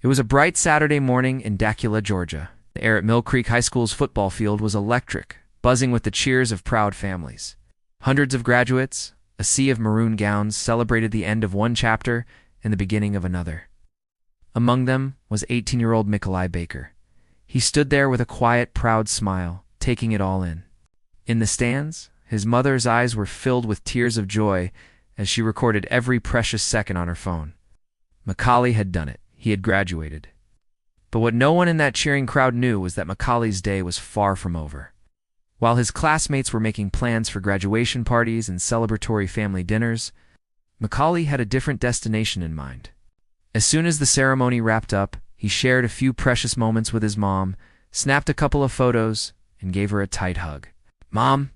It was a bright Saturday morning in Dacula, Georgia. The air at Mill Creek High School's football field was electric, buzzing with the cheers of proud families. Hundreds of graduates, a sea of maroon gowns, celebrated the end of one chapter and the beginning of another. Among them was 18-year-old Mykale Baker. He stood there with a quiet, proud smile, taking it all in. In the stands, his mother's eyes were filled with tears of joy as she recorded every precious second on her phone. Mykale had done it. He had graduated. But what no one in that cheering crowd knew was that Mykale's day was far from over. While his classmates were making plans for graduation parties and celebratory family dinners, Mykale had a different destination in mind. As soon as the ceremony wrapped up, he shared a few precious moments with his mom, snapped a couple of photos, and gave her a tight hug. "Mom,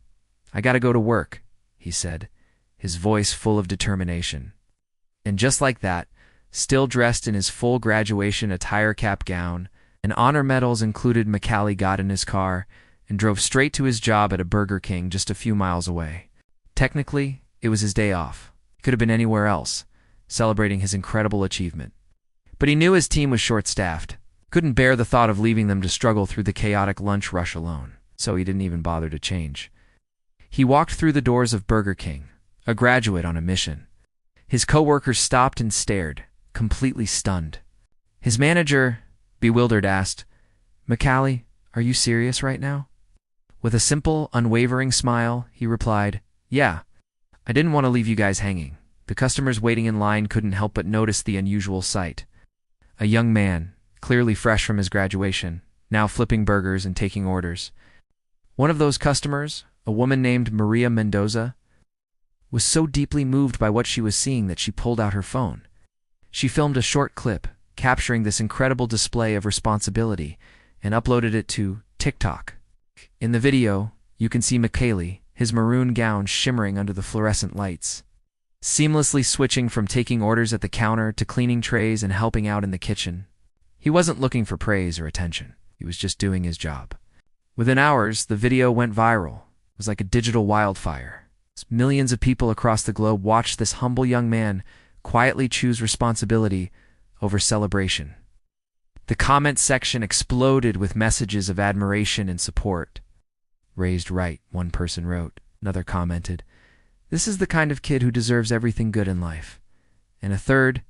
I gotta go to work," he said, his voice full of determination. And just like that, still dressed in his full graduation attire cap gown and honor medals included, Mykale got in his car and drove straight to his job at a Burger King just a few miles away. Technically, it was his day off. He could have been anywhere else, celebrating his incredible achievement. But he knew his team was short-staffed, couldn't bear the thought of leaving them to struggle through the chaotic lunch rush alone, so he didn't even bother to change. He walked through the doors of Burger King, a graduate on a mission. His coworkers stopped and stared, completely stunned. His manager, bewildered, asked, "Mykale, are you serious right now?" With a simple, unwavering smile, he replied, "Yeah, I didn't want to leave you guys hanging." The customers waiting in line couldn't help but notice the unusual sight. A young man, clearly fresh from his graduation, now flipping burgers and taking orders. One of those customers, a woman named Maria Mendoza, was so deeply moved by what she was seeing that she pulled out her phone. She filmed a short clip, capturing this incredible display of responsibility, and uploaded it to TikTok. In the video, you can see Mykale, his maroon gown shimmering under the fluorescent lights, seamlessly switching from taking orders at the counter to cleaning trays and helping out in the kitchen. He wasn't looking for praise or attention. He was just doing his job. Within hours, the video went viral. It was like a digital wildfire. Millions of people across the globe watched this humble young man quietly choose responsibility over celebration. The comment section exploded with messages of admiration and support. "Raised right," one person wrote. Another commented, "This is the kind of kid who deserves everything good in life." And a third,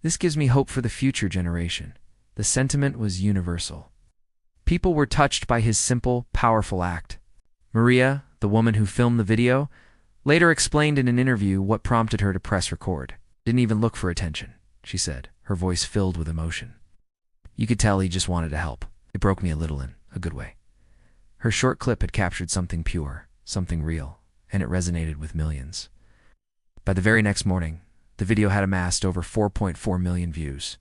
"This gives me hope for the future generation." The sentiment was universal. People were touched by his simple, powerful act. Maria, the woman who filmed the video, later explained in an interview what prompted her to press record. "Didn't even look for attention," she said, her voice filled with emotion. "You could tell he just wanted to help. It broke me a little in a good way." Her short clip had captured something pure, something real, and it resonated with millions. By the very next morning, the video had amassed over 4.4 million views.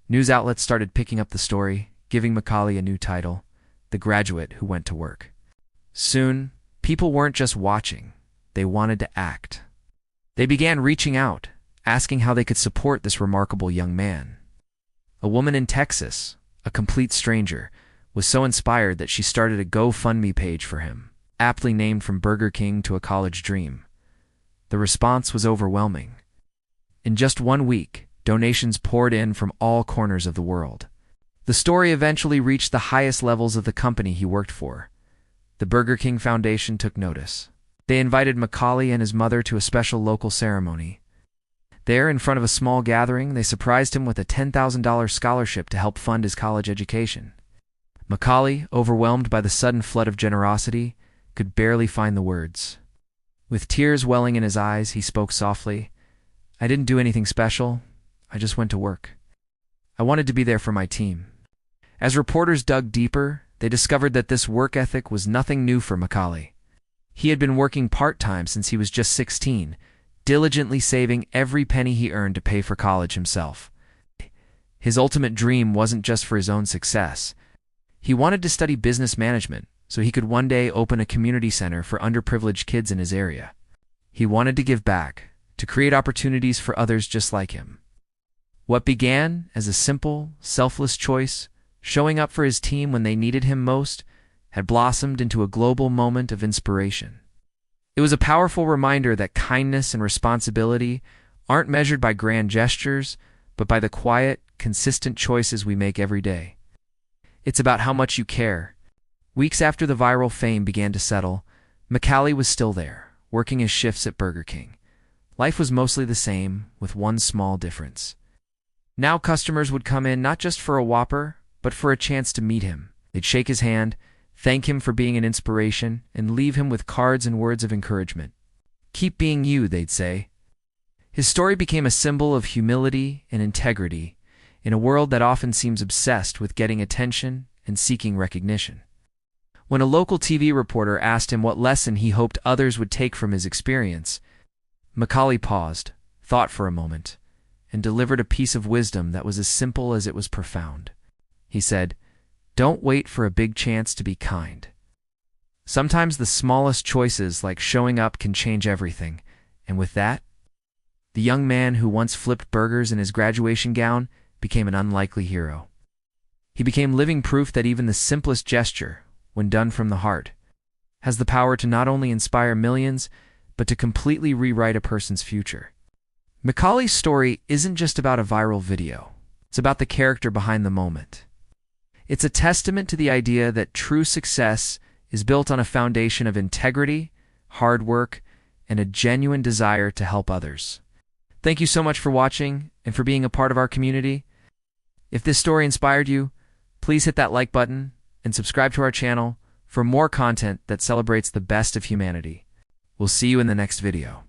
News outlets started picking up the story, giving Mykale a new title, "The Graduate Who Went to Work." Soon, people weren't just watching, they wanted to act. They began reaching out, asking how they could support this remarkable young man. A woman in Texas, a complete stranger, was so inspired that she started a GoFundMe page for him, aptly named from Burger King to a college dream. The response was overwhelming. In just 1 week, donations poured in from all corners of the world. The story eventually reached the highest levels of the company he worked for. The Burger King Foundation took notice. They invited Mykale and his mother to a special local ceremony. There, in front of a small gathering, they surprised him with a $10,000 scholarship to help fund his college education. Mykale, overwhelmed by the sudden flood of generosity, could barely find the words. With tears welling in his eyes, he spoke softly, "I didn't do anything special. I just went to work. I wanted to be there for my team." As reporters dug deeper, they discovered that this work ethic was nothing new for Mykale. He had been working part-time since he was just 16, diligently saving every penny he earned to pay for college himself. His ultimate dream wasn't just for his own success. He wanted to study business management so he could one day open a community center for underprivileged kids in his area. He wanted to give back, to create opportunities for others just like him. What began as a simple, selfless choice, showing up for his team when they needed him most, had blossomed into a global moment of inspiration. It was a powerful reminder that kindness and responsibility aren't measured by grand gestures, but by the quiet, consistent choices we make every day. It's about how much you care. Weeks after the viral fame began to settle, Mykale was still there, working his shifts at Burger King. Life was mostly the same, with one small difference. Now customers would come in not just for a Whopper, but for a chance to meet him. They'd shake his hand, thank him for being an inspiration, and leave him with cards and words of encouragement. "Keep being you," they'd say. His story became a symbol of humility and integrity in a world that often seems obsessed with getting attention and seeking recognition. When a local TV reporter asked him what lesson he hoped others would take from his experience, Mykale paused, thought for a moment, and delivered a piece of wisdom that was as simple as it was profound. He said, "Don't wait for a big chance to be kind. Sometimes the smallest choices like showing up can change everything." And with that, the young man who once flipped burgers in his graduation gown became an unlikely hero. He became living proof that even the simplest gesture, when done from the heart, has the power to not only inspire millions, but to completely rewrite a person's future. Mykale's story isn't just about a viral video. It's about the character behind the moment. It's a testament to the idea that true success is built on a foundation of integrity, hard work, and a genuine desire to help others. Thank you so much for watching and for being a part of our community. If this story inspired you, please hit that like button and subscribe to our channel for more content that celebrates the best of humanity. We'll see you in the next video.